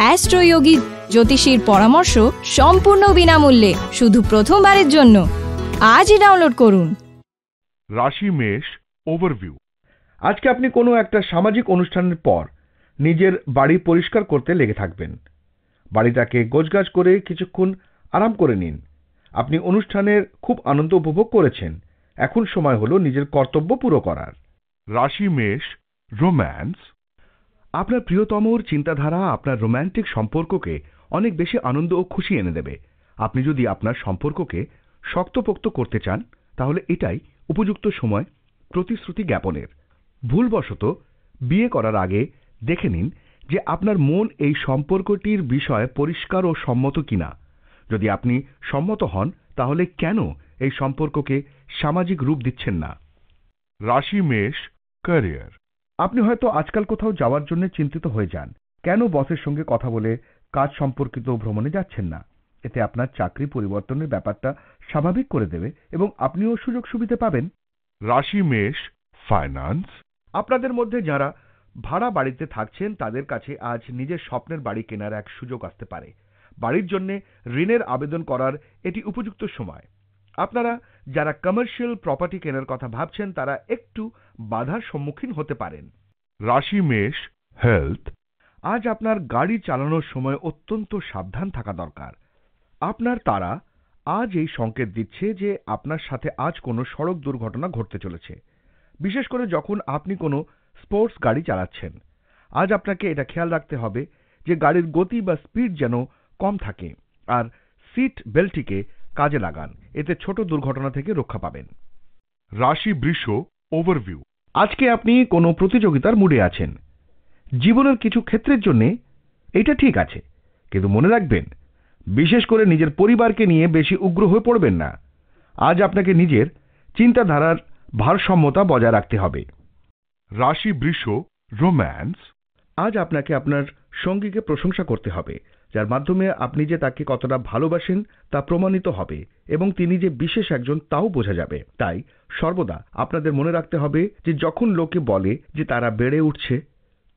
অ্যাস্ট্রোয়োগী জ্যোতিষীর পরামর্শ সম্পূর্ণ বিনামূল্যে শুধু প্রথমবারের জন্য আজই ডাউনলোড করুন। রাশি মেষ ওভারভিউ। আজকে আপনি কোনো একটা সামাজিক অনুষ্ঠানের পর নিজের বাড়ি পরিষ্কার করতে লেগে থাকবেন। বাড়িটাকে গোছগাছ করে কিছুক্ষণ আরাম করে নিন। আপনি অনুষ্ঠানের খুব আনন্দ উপভোগ করেছেন, এখন সময় হলো নিজের কর্তব্য পুরো করার। রাশি মেষ রোম্যান্স। আপনার প্রিয়তমর চিন্তাধারা আপনার রোম্যান্টিক সম্পর্ককে অনেক বেশি আনন্দ ও খুশি এনে দেবে। আপনি যদি আপনার সম্পর্ককে শক্তপোক্ত করতে চান তাহলে এটাই উপযুক্ত সময় প্রতিশ্রুতি জ্ঞাপনের। ভুলবশত বিয়ে করার আগে দেখে নিন যে আপনার মন এই সম্পর্কটির বিষয়ে পরিষ্কার ও সম্মত কিনা। যদি আপনি সম্মত হন তাহলে কেন এই সম্পর্ককে সামাজিক রূপ দিচ্ছেন না। রাশি মেষ ক্যারিয়ার। আপনি হয়তো আজকাল কোথাও যাওয়ার জন্য চিন্তিত হয়ে যান। কেন বসের সঙ্গে কথা বলে কাজ সম্পর্কিত ভ্রমণে যাচ্ছেন না? এতে আপনার চাকরি পরিবর্তনের ব্যাপারটা স্বাভাবিক করে দেবে এবং আপনিও সুযোগ সুবিধা পাবেন। রাশি মেষ ফাইন্যান্স। আপনাদের মধ্যে যারা ভাড়া বাড়িতে থাকছেন তাদের কাছে আজ নিজের স্বপ্নের বাড়ি কেনার এক সুযোগ আসতে পারে। বাড়ির জন্য ঋণের আবেদন করার এটি উপযুক্ত সময়। আপনারা যারা কমার্শিয়াল প্রপার্টি কেনার কথা ভাবছেন তারা একটু বাধার সম্মুখীন হতে পারেন। রাশি মেষ হেলথ। আজ আপনার গাড়ি চালানোর সময় অত্যন্ত সাবধান থাকা দরকার। আপনার তারা আজ এই সংকেত দিচ্ছে যে আপনার সাথে আজ কোনো সড়ক দুর্ঘটনা ঘটতে চলেছে, বিশেষ করে যখন আপনি কোনো স্পোর্টস গাড়ি চালাচ্ছেন। আজ আপনাকে এটা খেয়াল রাখতে হবে যে গাড়ির গতি বা স্পিড যেন কম থাকে, আর সিট বেল্টটিকে কাজে লাগান, এতে ছোট দুর্ঘটনা থেকে রক্ষা পাবেন। রাশি বৃষ ওভারভিউ। আজকে আপনি কোনো প্রতিযোগিতার মুডে আছেন। জীবনের কিছু ক্ষেত্রের জন্য এটা ঠিক আছে, কিন্তু মনে রাখবেন বিশেষ করে নিজের পরিবারকে নিয়ে বেশি উগ্র হয়ে পড়বেন না। আজ আপনাকে নিজের চিন্তাধারার ভারসাম্যতা বজায় রাখতে হবে। রাশি বৃষ রোম্যান্স। আজ আপনাকে আপনার সঙ্গীকে প্রশংসা করতে হবে, যার মাধ্যমে আপনি যে তাকে কতটা ভালোবাসেন তা প্রমাণিত হবে এবং তিনি যে বিশেষ একজন তাও বোঝা যাবে। তাই সর্বদা আপনাদের মনে রাখতে হবে যে যখন লোকে বলে যে তারা বেড়ে উঠছে,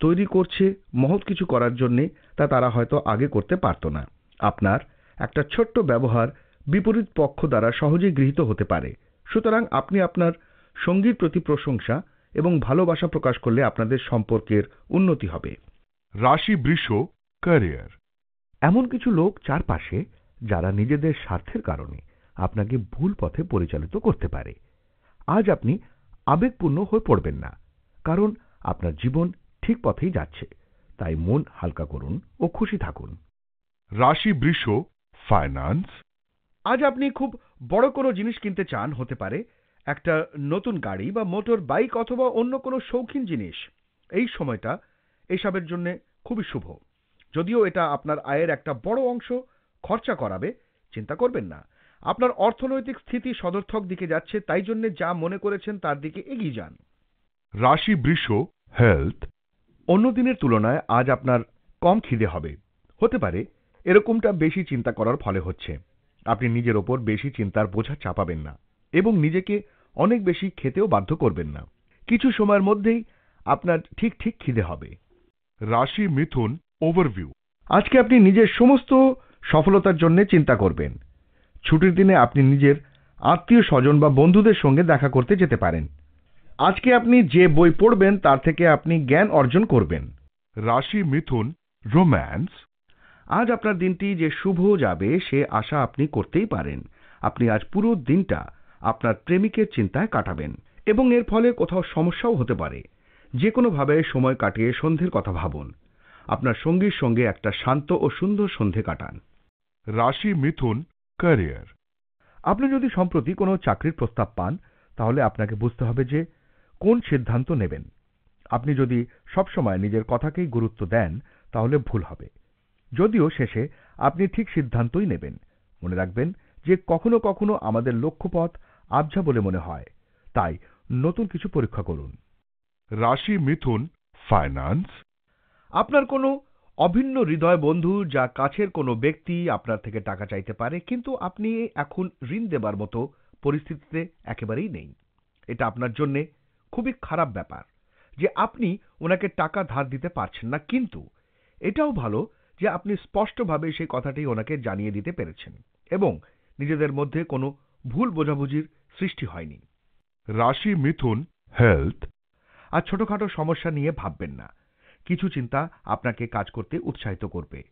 তৈরি করছে মহৎ কিছু করার জন্যে, তা তারা হয়তো আগে করতে পারত না। আপনার একটা ছোট্ট ব্যবহার বিপরীত পক্ষ দ্বারা সহজেই গৃহীত হতে পারে। সুতরাং আপনি আপনার সঙ্গীর প্রতি প্রশংসা এবং ভালোবাসা প্রকাশ করলে আপনাদের সম্পর্কের উন্নতি হবে। রাশি বৃষ ক্যারিয়ার। এমন কিছু লোক চারপাশে যারা নিজেদের স্বার্থের কারণে আপনাকে ভুল পথে পরিচালিত করতে পারে। আজ আপনি আবেগপূর্ণ হয়ে পড়বেন না, কারণ আপনার জীবন ঠিক পথেই যাচ্ছে। তাই মন হালকা করুন ও খুশি থাকুন। রাশি বৃষ ফাইন্যান্স। আজ আপনি খুব বড় কোনো জিনিস কিনতে চান, হতে পারে একটা নতুন গাড়ি বা মোটর বাইক অথবা অন্য কোনো শৌখিন জিনিস। এই সময়টা এসবের জন্য খুবই শুভ। যদিও এটা আপনার আয়ের একটা বড় অংশ খরচা করাবে, চিন্তা করবেন না। আপনার অর্থনৈতিক স্থিতি সদর্থক দিকে যাচ্ছে, তাই জন্য যা মনে করেছেন তার দিকে এগিয়ে যান। রাশি বৃষ হেলথ। অন্য দিনের তুলনায় আজ আপনার কম খিদে হবে। হতে পারে এরকমটা বেশি চিন্তা করার ফলে হচ্ছে। আপনি নিজের ওপর বেশি চিন্তার বোঝা চাপাবেন না এবং নিজেকে অনেক বেশি খেতেও বাধ্য করবেন না। কিছু সময়ের মধ্যেই আপনার ঠিক ঠিক খিদে হবে। রাশি মিথুন ওভারভিউ। আজকে আপনি নিজের সমস্ত সফলতার জন্য চিন্তা করবেন। ছুটির দিনে আপনি নিজের আত্মীয় স্বজন বা বন্ধুদের সঙ্গে দেখা করতে যেতে পারেন। আজকে আপনি যে বই পড়বেন তার থেকে আপনি জ্ঞান অর্জন করবেন। রাশি মিথুন রোম্যান্স। আজ আপনার দিনটি যে শুভ যাবে সে আশা আপনি করতেই পারেন। আপনি আজ পুরো দিনটা আপনার প্রেমিকের চিন্তায় কাটাবেন এবং এর ফলে কোথাও সমস্যাও হতে পারে। যে কোনোভাবে সময় কাটিয়ে সন্ধ্যের কথা ভাবুন। আপনার সঙ্গীর সঙ্গে একটা শান্ত ও সুন্দর সন্ধে কাটান। রাশি মিথুন ক্যারিয়ার। আপনি যদি সম্প্রতি কোনো চাকরির প্রস্তাব পান তাহলে আপনাকে বুঝতে হবে যে কোন সিদ্ধান্ত নেবেন। আপনি যদি সবসময় নিজের কথাকেই গুরুত্ব দেন তাহলে ভুল হবে। যদিও শেষে আপনি ঠিক সিদ্ধান্তই নেবেন। মনে রাখবেন যে কখনো কখনো আমাদের লক্ষ্যপথ আবঝা বলে মনে হয়, তাই নতুন কিছু পরীক্ষা করুন। রাশি মিথুন ফাইন্যান্স। আপনার কোনো অভিন্ন হৃদয় বন্ধু যা কাছের কোনো ব্যক্তি আপনার থেকে টাকা চাইতে পারে, কিন্তু আপনি এখন ঋণ দেবার মতো পরিস্থিতিতে একেবারেই নেই। এটা আপনার জন্য খুবই খারাপ ব্যাপার যে আপনি ওনাকে টাকা ধার দিতে পারছেন না, কিন্তু এটাও ভালো যে আপনি স্পষ্টভাবে সেই কথাটি ওনাকে জানিয়ে দিতে পেরেছেন এবং নিজেদের মধ্যে কোনো ভুল বোঝাবুঝির সৃষ্টি হয়নি। রাশি মিথুন, হেলথ। আর ছোটখাটো সমস্যা নিয়ে ভাববেন না। কিছু চিন্তা আপনাকে কাজ করতে উৎসাহিত করবে।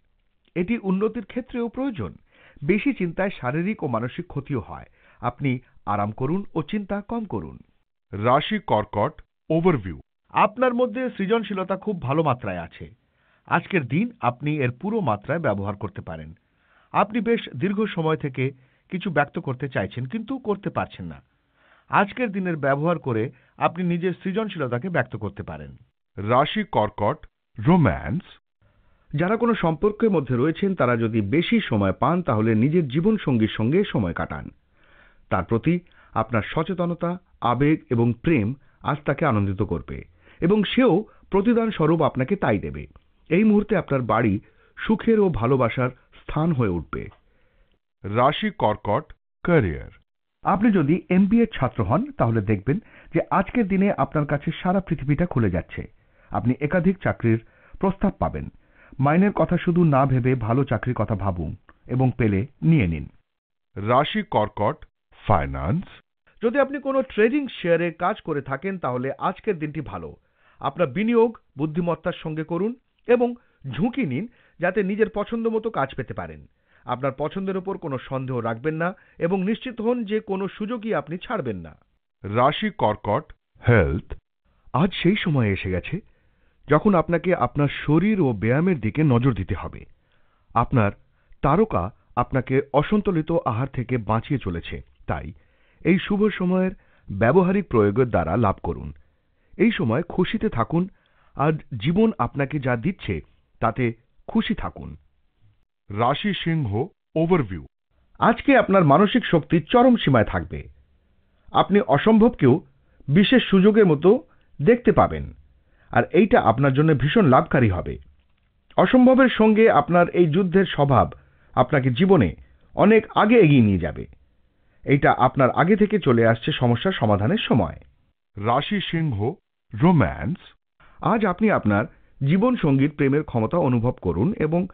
এটি উন্নতির ক্ষেত্রেও প্রয়োজন। বেশি চিন্তায় শারীরিক ও মানসিক ক্ষতিও হয়। আপনি আরাম করুন ও চিন্তা কম করুন। রাশি কর্কট, ওভারভিউ। আপনার মধ্যে সৃজনশীলতা খুব ভালো মাত্রায় আছে। আজকের দিন আপনি এর পুরো মাত্রায় ব্যবহার করতে পারেন। আপনি বেশ দীর্ঘ সময় থেকে কিছু ব্যক্ত করতে চাইছেন কিন্তু করতে পারছেন না। আজকের দিনের ব্যবহার করে আপনি নিজের সৃজনশীলতাকে ব্যক্ত করতে পারেন। রাশি কর্কট, রোম্যান্স। যারা কোনো সম্পর্কের মধ্যে রয়েছেন তারা যদি বেশি সময় পান তাহলে নিজের জীবনসঙ্গীর সঙ্গে সময় কাটান। তার প্রতি আপনার সচেতনতা, আবেগ এবং প্রেম আজ তাকে আনন্দিত করবে এবং সেও প্রতিদান স্বরূপ আপনাকে তাই দেবে। এই মুহূর্তে আপনার বাড়ি সুখের ও ভালোবাসার স্থান হয়ে উঠবে। রাশি কর্কট, ক্যারিয়ার। আপনি যদি MBA ছাত্র হন তাহলে দেখবেন যে আজকের দিনে আপনার কাছে সারা পৃথিবীটা খুলে যাচ্ছে। আপনি একাধিক চাকরির প্রস্তাব পাবেন। মাইনের কথা শুধু না ভেবে ভালো চাকরির কথা ভাবুন এবং পেলে নিয়ে নিন। রাশি কর্কট, ফাইন্যান্স। যদি আপনি কোনো ট্রেডিং শেয়ারে কাজ করে থাকেন তাহলে আজকের দিনটি ভালো। আপনার বিনিয়োগ বুদ্ধিমত্তার সঙ্গে করুন এবং ঝুঁকি নিন যাতে নিজের পছন্দ মতো কাজ পেতে পারেন। আপনার পছন্দের উপর কোনো সন্দেহ রাখবেন না এবং নিশ্চিত হন যে কোনো সুযোগই আপনি ছাড়বেন না। রাশি কর্কট, হেলথ। আজ সেই সময় এসে গেছে যখন আপনাকে আপনার শরীর ও ব্যায়ামের দিকে নজর দিতে হবে। আপনার তারকা আপনাকে অসন্তুলিত আহার থেকে বাঁচিয়ে চলেছে, তাই এই শুভ সময়ের ব্যবহারিক প্রয়োগের দ্বারা লাভ করুন। এই সময় খুশিতে থাকুন আর জীবন আপনাকে যা দিচ্ছে তাতে খুশি থাকুন। রাশি সিংহ, ওভারভিউ। আজকে আপনার মানসিক শক্তি চরম সীমায় থাকবে। আপনি অসম্ভবকেও বিশেষ সুযোগের মতো দেখতে পাবেন আর এইটা আপনার জন্য ভীষণ লাভকারী হবে। অসম্ভবের সঙ্গে আপনার এই যুদ্ধের স্বভাব আপনাকে জীবনে অনেক আগে এগিয়ে নিয়ে যাবে। এইটা আপনার আগে থেকে চলে আসছে সমস্যার সমাধানের সময়। রাশি সিংহ, রোম্যান্স। আজ আপনি আপনার জীবন সঙ্গীর প্রেমের ক্ষমতা অনুভব করুন এবং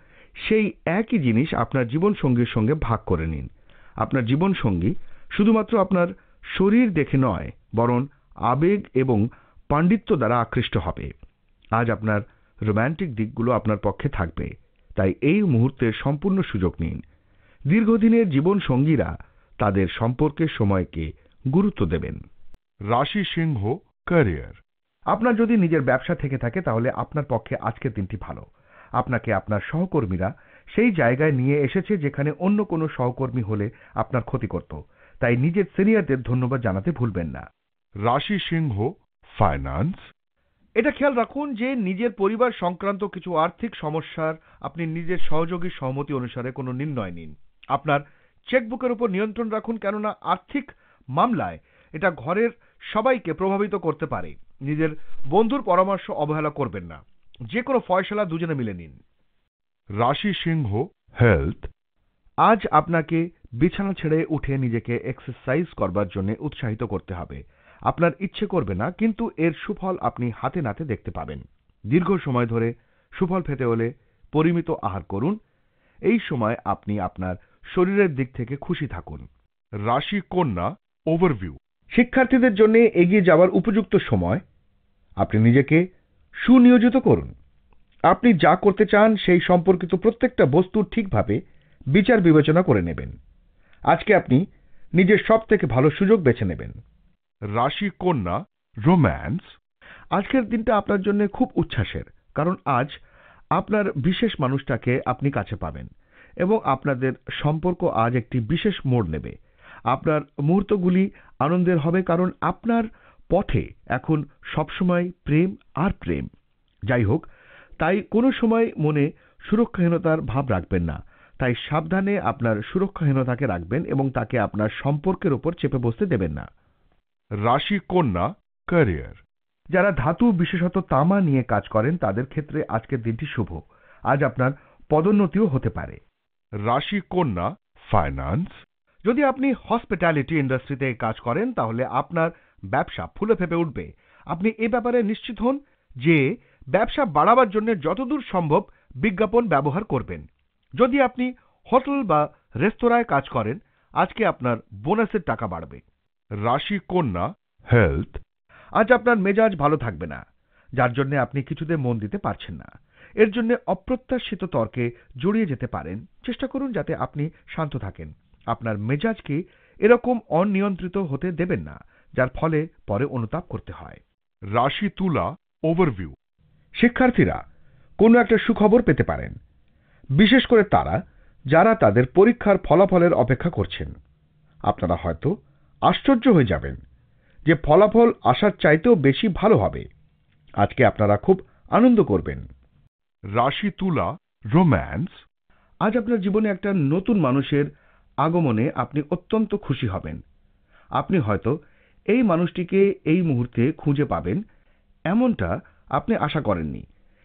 সেই একই জিনিস আপনার জীবন সঙ্গীর সঙ্গে ভাগ করে নিন। আপনার জীবন সঙ্গী শুধুমাত্র আপনার শরীর দেখে নয় বরং আবেগ এবং পাণ্ডিত্য দ্বারা আকৃষ্ট হবে। আজ আপনার রোম্যান্টিক দিকগুলো আপনার পক্ষে থাকবে, তাই এই মুহূর্তের সম্পূর্ণ সুযোগ নিন। দীর্ঘদিনের জীবন সঙ্গীরা তাদের সম্পর্কের সময়কে গুরুত্ব দেবেন। রাশি সিংহ, ক্যারিয়ার। আপনার যদি নিজের ব্যবসা থেকে থাকে তাহলে আপনার পক্ষে আজকের দিনটি ভালো। আপনাকে আপনার সহকর্মীরা সেই জায়গায় নিয়ে এসেছে যেখানে অন্য কোনো সহকর্মী হলে আপনার ক্ষতি করত, তাই নিজের সিনিয়রদের ধন্যবাদ জানাতে ভুলবেন না। রাশি সিংহ, ফাইন্যান্স। এটা খেয়াল রাখুন যে নিজের পরিবার সংক্রান্ত কিছু আর্থিক সমস্যার আপনি নিজের সহযোগীর সহমতি অনুসারে কোনো নির্ণয় নিন। আপনার চেকবুকের উপর নিয়ন্ত্রণ রাখুন, কেননা আর্থিক মামলায় এটা ঘরের সবাইকে প্রভাবিত করতে পারে। নিজের বন্ধুর পরামর্শ অবহেলা করবেন না। যে কোনো ফয়সালা দুজনে মিলে নিন। রাশি সিংহ, হেলথ। আজ আপনাকে বিছানা ছেড়ে উঠে নিজেকে এক্সারসাইজ করবার জন্য উৎসাহিত করতে হবে। আপনার ইচ্ছে করবে না, কিন্তু এর সুফল আপনি হাতে নাতে দেখতে পাবেন। দীর্ঘ সময় ধরে সুফল পেতে হলে পরিমিত আহার করুন। এই সময় আপনি আপনার শরীরের দিক থেকে খুশি থাকুন। রাশি কন্যা, ওভারভিউ। শিক্ষার্থীদের জন্য এগিয়ে যাওয়ার উপযুক্ত সময়। আপনি নিজেকে সুনিয়োজিত করুন। আপনি যা করতে চান সেই সম্পর্কিত প্রত্যেকটা বস্তু ঠিকভাবে বিচার বিবেচনা করে নেবেন। আজকে আপনি নিজের সবথেকে ভালো সুযোগ বেছে নেবেন। রাশি কন্যা, রোম্যান্স। আজকের দিনটা আপনার জন্য খুব উচ্ছ্বাসের, কারণ আজ আপনার বিশেষ মানুষটাকে আপনি কাছে পাবেন এবং আপনাদের সম্পর্ক আজ একটি বিশেষ মোড় নেবে। আপনার মুহূর্তগুলি আনন্দের হবে, কারণ আপনার পথে এখন সবসময় প্রেম আর প্রেম। যাই হোক, তাই কোনো সময় মনে সুরক্ষাহীনতার ভাব রাখবেন না। তাই সাবধানে আপনার সুরক্ষাহীনতাকে রাখবেন এবং তাকে আপনার সম্পর্কের উপর চেপে বসতে দেবেন না। রাশি কন্যা, ক্যারিয়ার। যারা ধাতু বিশেষত তামা নিয়ে কাজ করেন তাদের ক্ষেত্রে আজকের দিনটি শুভ। আজ আপনার পদোন্নতিও হতে পারে। রাশি কন্যা, ফাইন্যান্স। যদি আপনি হসপিটালিটি ইন্ডাস্ট্রিতে কাজ করেন তাহলে আপনার ব্যবসা ফুলে ফেপে উঠবে। আপনি এ ব্যাপারে নিশ্চিত হন যে ব্যবসা বাড়াবার জন্য যতদূর সম্ভব বিজ্ঞাপন ব্যবহার করবেন। যদি আপনি হোটেল বা রেস্তোরাঁয় কাজ করেন, আজকে আপনার বোনাসের টাকা বাড়বে। রাশি কন্যা, হেলথ। আজ আপনার মেজাজ ভালো থাকবে না, যার জন্য আপনি কিছুতে মন দিতে পারছেন না। এর জন্য অপ্রত্যাশিত তর্কে জড়িয়ে যেতে পারেন। চেষ্টা করুন যাতে আপনি শান্ত থাকেন। আপনার মেজাজকে এরকম অনিয়ন্ত্রিত হতে দেবেন না, যার ফলে পরে অনুতাপ করতে হয়। রাশি তুলা, ওভারভিউ। শিক্ষার্থীরা কোনো একটা সুখবর পেতে পারেন, বিশেষ করে তারা যারা তাদের পরীক্ষার ফলাফলের অপেক্ষা করছেন। আপনারা হয়তো আশ্চর্য হয়ে যাবেন যে ফলাফল আসার চাইতেও বেশি ভালো হবে। আজকে আপনারা খুব আনন্দ করবেন। রাশি তুলা, রোম্যান্স। আজ আপনার জীবনে একটা নতুন মানুষের আগমনে আপনি অত্যন্ত খুশি হবেন। আপনি হয়তো এই মানুষটিকে এই মুহূর্তে খুঁজে পাবেন, এমনটা আপনি আশা করেননি,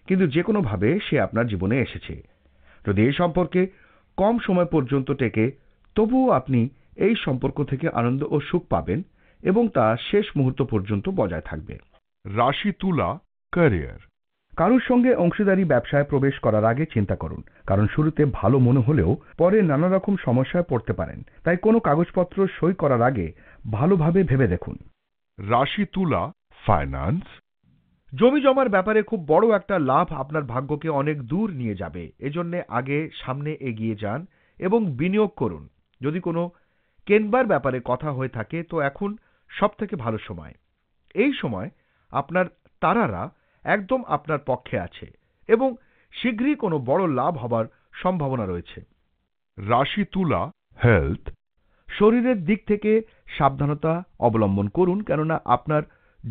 কিন্তু যে কোনোভাবে সে আপনার জীবনে এসেছে। যদি এই সম্পর্কে কম সময় পর্যন্ত টেকে, তবুও আপনি এই সম্পর্ক থেকে আনন্দ ও সুখ পাবেন এবং তা শেষ মুহূর্ত পর্যন্ত বজায় থাকবে। রাশি তুলা, ক্যারিয়ার। কারোর সঙ্গে অংশীদারি ব্যবসায় প্রবেশ করার আগে চিন্তা করুন, কারণ শুরুতে ভালো মনে হলেও পরে নানা রকম সমস্যায় পড়তে পারেন। তাই কোনো কাগজপত্র সই করার আগে ভালোভাবে ভেবে দেখুন। রাশি তুলা, ফাইন্যান্স। জমি জমার ব্যাপারে খুব বড় একটা লাভ আপনার ভাগ্যকে অনেক দূর নিয়ে যাবে। এজন্য আগে সামনে এগিয়ে যান এবং বিনিয়োগ করুন। যদি কোনো কেনবার ব্যাপারে কথা হয়ে থাকে, তো এখন সবথেকে ভালো সময়। এই সময় আপনার তারারা একদম আপনার পক্ষে আছে এবং শীঘ্রই কোনো বড় লাভ হবার সম্ভাবনা রয়েছে। রাশি তুলা, হেলথ। শরীরের দিক থেকে সাবধানতা অবলম্বন করুন, কেননা আপনার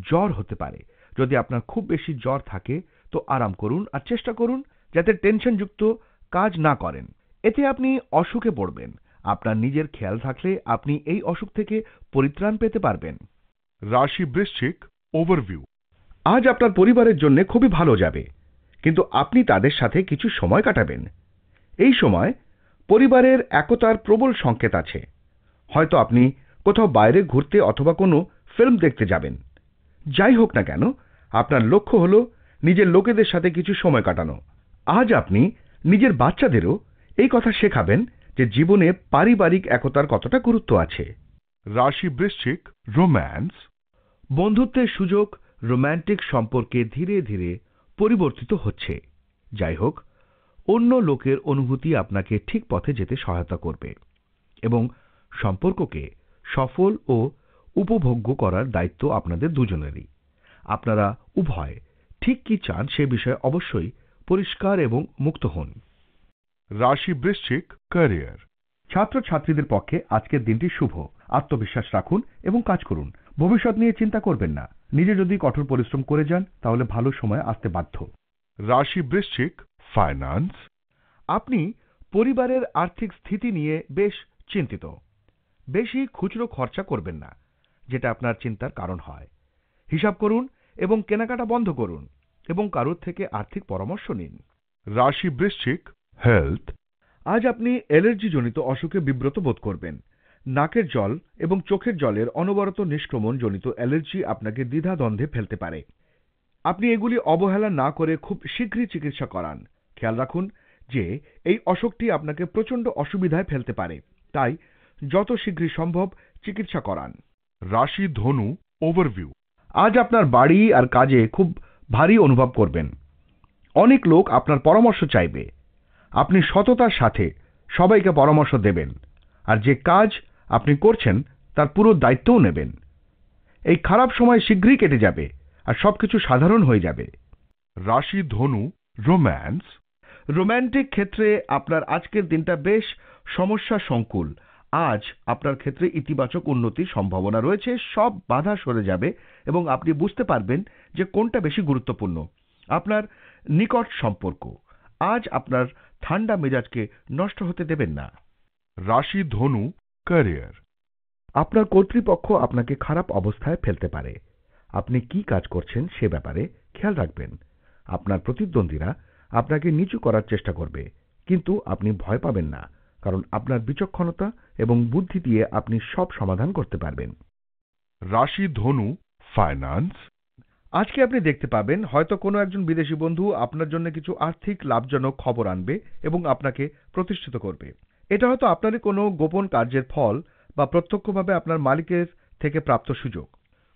জ্বর হতে পারে। যদি আপনার খুব বেশি জ্বর থাকে তো আরাম করুন আর চেষ্টা করুন যাতে টেনশনযুক্ত কাজ না করেন। এতে আপনি অসুখে পড়বেন। আপনার নিজের খেয়াল থাকলে আপনি এই অসুখ থেকে পরিত্রাণ পেতে পারবেন। রাশি বৃশ্চিক, ওভারভিউ। আজ আপনার পরিবারের জন্য খুবই ভালো যাবে, কিন্তু আপনি তাদের সাথে কিছু সময় কাটাবেন। এই সময় পরিবারের একতার প্রবল সংকেত আছে। হয়তো আপনি কোথাও বাইরে ঘুরতে অথবা কোনো ফিল্ম দেখতে যাবেন। যাই হোক না কেন, আপনার লক্ষ্য হলো নিজের লোকেদের সাথে কিছু সময় কাটানো। আজ আপনি নিজের বাচ্চাদেরও এই কথা শেখাবেন যে জীবনে পারিবারিক একতার কতটা গুরুত্ব আছে। রাশি বৃশ্চিক, রোম্যান্স। বন্ধুত্বের সুযোগ রোম্যান্টিক সম্পর্কে ধীরে ধীরে পরিবর্তিত হচ্ছে। যাই হোক, অন্য লোকের অনুভূতি আপনাকে ঠিক পথে যেতে সহায়তা করবে এবং সম্পর্ককে সফল ও উপভোগ্য করার দায়িত্ব আপনাদের দুজনেরই। আপনারা উভয় ঠিক কি চান সে বিষয়ে অবশ্যই পরিষ্কার এবং মুক্ত হন। রাশি বৃশ্চিক, ক্যারিয়ার। ছাত্রছাত্রীদের পক্ষে আজকের দিনটি শুভ। আত্মবিশ্বাস রাখুন এবং কাজ করুন। ভবিষ্যৎ নিয়ে চিন্তা করবেন না। নিজে যদি কঠোর পরিশ্রম করে যান তাহলে ভালো সময় আসতে বাধ্য। রাশি বৃশ্চিক, ফাইন্যান্স। আপনি পরিবারের আর্থিক স্থিতি নিয়ে বেশ চিন্তিত। বেশি খুচরো খরচা করবেন না, যেটা আপনার চিন্তার কারণ হয়। হিসাব করুন এবং কেনাকাটা বন্ধ করুন এবং কারোর থেকে আর্থিক পরামর্শ নিন। রাশি বৃশ্চিক, হেলথ। আজ আপনি অ্যালার্জি জনিত অসুখে বিব্রত বোধ করবেন। নাকের জল এবং চোখের জলের অনবরত নিষ্ক্রমণ জনিত অ্যালার্জি আপনাকে দ্বিধাদ্বন্দ্বে ফেলতে পারে। আপনি এগুলি অবহেলা না করে খুব শীঘ্রই চিকিৎসা করান। খেয়াল রাখুন যে এই অসুখটি আপনাকে প্রচণ্ড অসুবিধায় ফেলতে পারে, তাই যত শীঘ্রই সম্ভব চিকিৎসা করান। রাশি ধনু, ওভারভিউ। আজ আপনার বাড়ি আর কাজে খুব ভারী অনুভব করবেন। অনেক লোক আপনার পরামর্শ চাইবে। আপনি সততার সাথে সবাইকে পরামর্শ দেবেন আর যে কাজ আপনি করছেন তার পুরো দায়িত্বও নেবেন। এই খারাপ সময় শীঘ্রই কেটে যাবে আর সবকিছু সাধারণ হয়ে যাবে। রাশি ধনু, রোম্যান্স। রোম্যান্টিক ক্ষেত্রে আপনার আজকের দিনটা বেশ সমস্যা সংকুল। আজ আপনার ক্ষেত্রে ইতিবাচক উন্নতির সম্ভাবনা রয়েছে। সব বাধা সরে যাবে এবং আপনি বুঝতে পারবেন যে কোনটা বেশি গুরুত্বপূর্ণ। আপনার নিকট সম্পর্ক। আজ আপনার ঠান্ডা মেজাজকে নষ্ট হতে দেবেন না। রাশি ধনু, ক্যারিয়ার। আপনার কর্তৃপক্ষ আপনাকে খারাপ অবস্থায় ফেলতে পারে। আপনি কি কাজ করছেন সে ব্যাপারে খেয়াল রাখবেন। আপনার প্রতিদ্বন্দ্বীরা আপনাকে নিচু করার চেষ্টা করবে, কিন্তু আপনি ভয় পাবেন না, কারণ আপনার বিচক্ষণতা এবং বুদ্ধি দিয়ে আপনি সব সমাধান করতে পারবেন। রাশি ধনু, ফাইন্যান্স। আজকে আপনি দেখতে পাবেন হয়তো কোনো একজন বিদেশি বন্ধু আপনার জন্য কিছু আর্থিক লাভজনক খবর আনবে এবং আপনাকে প্রতিষ্ঠিত করবে। এটা হয়তো আপনারই কোনো গোপন কার্যের ফল বা প্রত্যক্ষভাবে আপনার মালিকের থেকে প্রাপ্ত সুযোগ।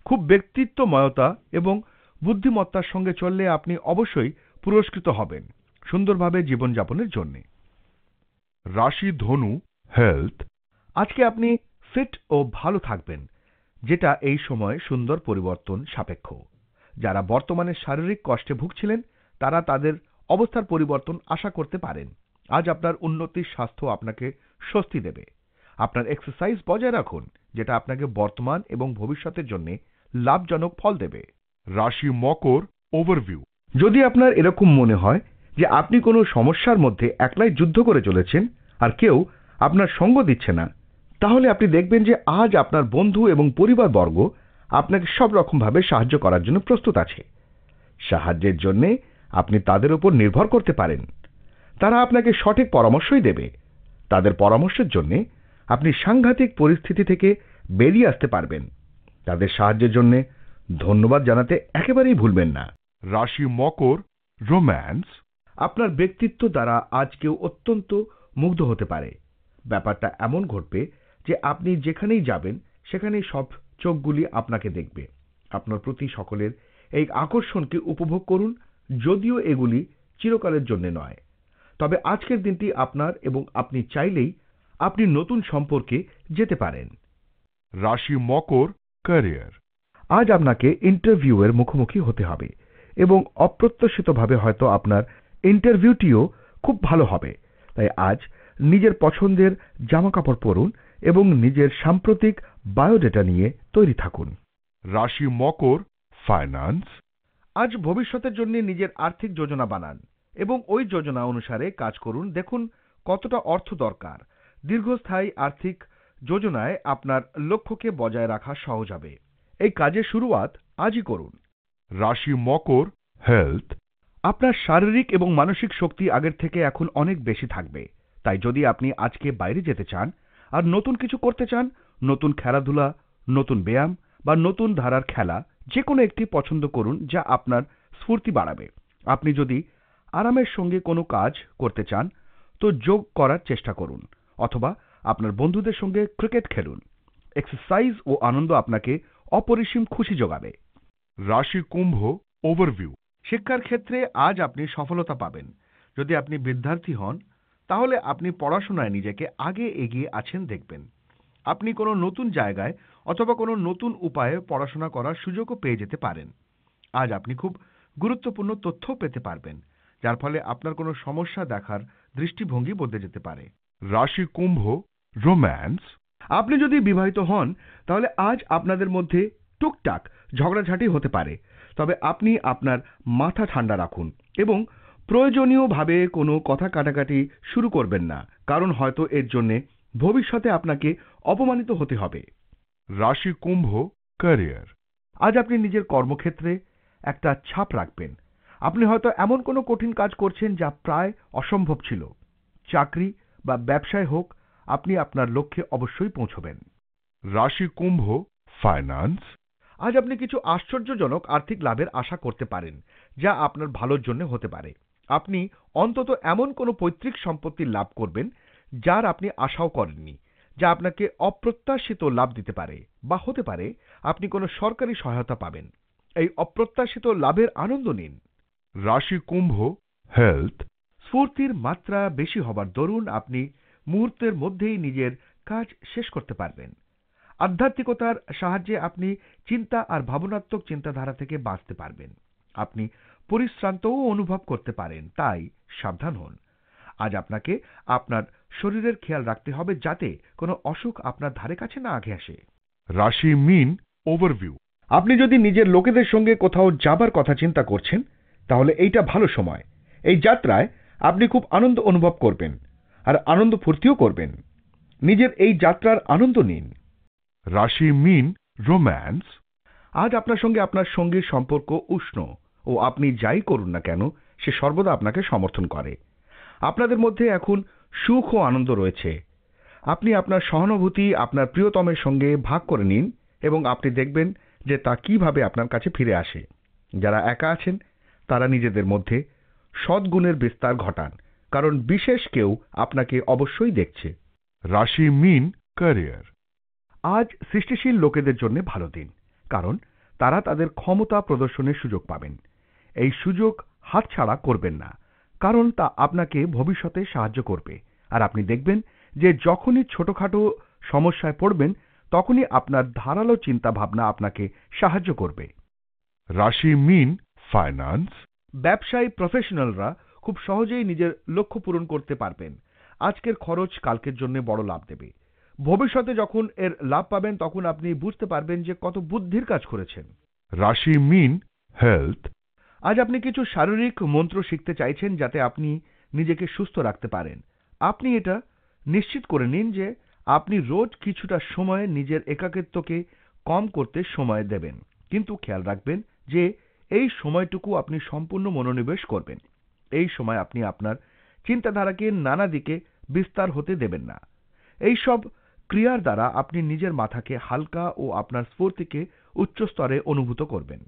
খুব ব্যক্তিত্বময়তা এবং বুদ্ধিমত্তার সঙ্গে চললে আপনি অবশ্যই পুরস্কৃত হবেন সুন্দরভাবে জীবনযাপনের জন্য। রাশি ধনু, হেলথ। আজকে আপনি ফিট ও ভালো থাকবেন, যেটা এই সময় সুন্দর পরিবর্তন সাপেক্ষ। যারা বর্তমানে শারীরিক কষ্টে ভুগছিলেন তারা তাদের অবস্থার পরিবর্তন আশা করতে পারেন। আজ আপনার উন্নতির স্বাস্থ্য আপনাকে স্বস্তি দেবে। আপনার এক্সারসাইজ বজায় রাখুন, যেটা আপনাকে বর্তমান এবং ভবিষ্যতের জন্য লাভজনক ফল দেবে। রাশি মকর, ওভারভিউ। যদি আপনার এরকম মনে হয় যে আপনি কোনো সমস্যার মধ্যে একলাই যুদ্ধ করে চলেছেন আর কেউ আপনার সঙ্গ দিচ্ছে না, তাহলে আপনি দেখবেন যে আজ আপনার বন্ধু এবং পরিবারবর্গ আপনাকে সব রকমভাবে সাহায্য করার জন্য প্রস্তুত আছে। সাহায্যের জন্য আপনি তাদের উপর নির্ভর করতে পারেন। তারা আপনাকে সঠিক পরামর্শই দেবে। তাদের পরামর্শের জন্য আপনি সাংঘাতিক পরিস্থিতি থেকে বেরিয়ে আসতে পারবেন। তাদের সাহায্যের জন্য ধন্যবাদ জানাতে একেবারেই ভুলবেন না। রাশি মকর, রোম্যান্স। আপনার ব্যক্তিত্ব দ্বারা আজ কেউ অত্যন্ত মুগ্ধ হতে পারে। ব্যাপারটা এমন ঘটবে যে আপনি যেখানেই যাবেন সেখানেই সব চোখগুলি আপনাকে দেখবে। আপনার প্রতি সকলের এই আকর্ষণকে উপভোগ করুন, যদিও এগুলি চিরকালের জন্য নয়। তবে আজকের দিনটি আপনার এবং আপনি চাইলেই আপনি নতুন সম্পর্কে যেতে পারেন। রাশি মকর, ক্যারিয়ার। আজ আপনাকে ইন্টারভিউয়ের মুখোমুখি হতে হবে এবং অপ্রত্যাশিতভাবে হয়তো আপনার ইন্টারভিউটিও খুব ভালো হবে। তাই আজ নিজের পছন্দের জামাকাপড় পরুন এবং নিজের সাম্প্রতিক বায়োডেটা নিয়ে তৈরি থাকুন। রাশি মকর, ফাইন্যান্স। আজ ভবিষ্যতের জন্য নিজের আর্থিক যোজনা বানান এবং ওই যোজনা অনুসারে কাজ করুন। দেখুন কতটা অর্থ দরকার। দীর্ঘস্থায়ী আর্থিক যোজনায় আপনার লক্ষ্যকে বজায় রাখা সহজ হবে। এই কাজের শুরুয়াত আজই করুন। রাশি মকর, হেলথ। আপনার শারীরিক এবং মানসিক শক্তি আগের থেকে এখন অনেক বেশি থাকবে। তাই যদি আপনি আজকে বাইরে যেতে চান আর নতুন কিছু করতে চান, নতুন খেলাধুলা, নতুন ব্যায়াম বা নতুন ধারার খেলা, যে কোনো একটি পছন্দ করুন যা আপনার স্ফূর্তি বাড়াবে। আপনি যদি আরামের সঙ্গে কোনো কাজ করতে চান তো যোগ করার চেষ্টা করুন, অথবা আপনার বন্ধুদের সঙ্গে ক্রিকেট খেলুন। এক্সারসাইজ ও আনন্দ আপনাকে অপরিসীম খুশি যোগাবে। রাশি কুম্ভ, ওভারভিউ। শিক্ষার ক্ষেত্রে আজ আপনি সফলতা পাবেন। যদি আপনি বিদ্যার্থী হন তাহলে আপনি পড়াশোনায় নিজেকে আগে এগিয়ে আছেন দেখবেন। আপনি কোনো নতুন জায়গায় অথবা কোনো নতুন উপায়ে পড়াশোনা করার সুযোগও পেয়ে যেতে পারেন। আজ আপনি খুব গুরুত্বপূর্ণ তথ্য পেতে পারবেন, যার ফলে আপনার কোনো সমস্যা দেখার দৃষ্টিভঙ্গি বদলে যেতে পারে। রাশি কুম্ভ, রোম্যান্স। আপনি যদি বিবাহিত হন তাহলে আজ আপনাদের মধ্যে টুকটাক ঝগড়াঝাটি হতে পারে। তবে আপনি আপনার মাথা ঠান্ডা রাখুন এবং প্রয়োজনীয়ভাবে কোনো কথা কাটাকাটি শুরু করবেন না, কারণ হয়তো এর জন্যে ভবিষ্যতে আপনাকে অপমানিত হতে হবে। রাশি কুম্ভ, ক্যারিয়ার। আজ আপনি নিজের কর্মক্ষেত্রে একটা ছাপ রাখবেন। আপনি হয়তো এমন কোনো কঠিন কাজ করছেন যা প্রায় অসম্ভব ছিল। চাকরি বা ব্যবসায় হোক, আপনি আপনার লক্ষ্যে অবশ্যই পৌঁছবেন। রাশি কুম্ভ, ফাইন্যান্স। আজ আপনি কিছু আশ্চর্যজনক আর্থিক লাভের আশা করতে পারেন, যা আপনার ভালোর জন্য হতে পারে। আপনি অন্তত এমন কোনো পৈতৃক সম্পত্তি লাভ করবেন যার আপনি আশাও করেননি, যা আপনাকে অপ্রত্যাশিত লাভ দিতে পারে, বা হতে পারে আপনি কোনো সরকারি সহায়তা পাবেন। এই অপ্রত্যাশিত লাভের আনন্দ নিন। রাশি কুম্ভ, হেলথ। স্ফূর্তির মাত্রা বেশি হবার দরুন আপনি মুহূর্তের মধ্যেই নিজের কাজ শেষ করতে পারবেন। আধ্যাত্মিকতার সাহায্যে আপনি চিন্তা আর ভাবনাত্মক চিন্তাধারা থেকে বাঁচতে পারবেন। আপনি পরিশ্রান্তও অনুভব করতে পারেন, তাই সাবধান হন। আজ আপনাকে আপনার শরীরের খেয়াল রাখতে হবে যাতে কোনো অসুখ আপনার ধারে কাছে না আগে আসে। রাশি মীন, ওভারভিউ। আপনি যদি নিজের লোকেদের সঙ্গে কোথাও যাবার কথা চিন্তা করছেন তাহলে এইটা ভালো সময়। এই যাত্রায় আপনি খুব আনন্দ অনুভব করবেন আর আনন্দ ফুর্তিও করবেন। নিজের এই যাত্রার আনন্দ নিন। রাশি মীন, রোম্যান্স। আজ আপনার সঙ্গে আপনার সঙ্গীর সম্পর্ক উষ্ণ ও আপনি যাই করুন না কেন সে সর্বদা আপনাকে সমর্থন করে। আপনাদের মধ্যে এখন সুখ ও আনন্দ রয়েছে। আপনি আপনার সহানুভূতি আপনার প্রিয়তমের সঙ্গে ভাগ করে নিন এবং আপনি দেখবেন যে তা কিভাবে আপনার কাছে ফিরে আসে। যারা একা আছেন তারা নিজেদের মধ্যে সদ্গুণের বিস্তার ঘটান, কারণ বিশেষ কেউ আপনাকে অবশ্যই দেখছে। রাশি মীন, ক্যারিয়ার। আজ সৃষ্টিশীল লোকেদের জন্য ভালো দিন, কারণ তারা তাদের ক্ষমতা প্রদর্শনের সুযোগ পাবেন। এই সুযোগ হাতছাড়া করবেন না, কারণ তা আপনাকে ভবিষ্যতে সাহায্য করবে। আর আপনি দেখবেন যে যখনই ছোটখাটো সমস্যায় পড়বেন তখনই আপনার ধারালো চিন্তা ভাবনা আপনাকে সাহায্য করবে। রাশি মীন, ফাইন্যান্স। ব্যবসায়ী প্রফেশনালরা খুব সহজেই নিজের লক্ষ্য পূরণ করতে পারবেন। আজকের খরচ কালকের জন্য বড় লাভ দেবে। ভবিষ্যতে যখন এর লাভ পাবেন তখন আপনি বুঝতে পারবেন যে কত বুদ্ধির কাজ করেছেন। রাশি মীন, হেলথ। আজ আপনি কিছু শারীরিক মন্ত্র শিখতে চাইছেন যাতে আপনি নিজেকে সুস্থ রাখতে পারেন। আপনি এটা নিশ্চিত করে নিন যে আপনি রোজ কিছুটা সময় নিজের একাকিত্বকে কম করতে সময় দেবেন, কিন্তু খেয়াল রাখবেন যে এই সময়টুকু আপনি সম্পূর্ণ মনোনিবেশ করবেন। এই সময় আপনি আপনার চিন্তাধারাকে নানা দিকে বিস্তার হতে দেবেন না। এই সব ক্রিয়ার দ্বারা আপনি নিজের মাথাকে হালকা ও আপনার স্ফূর্তিকে উচ্চ স্তরে অনুভূত করবেন।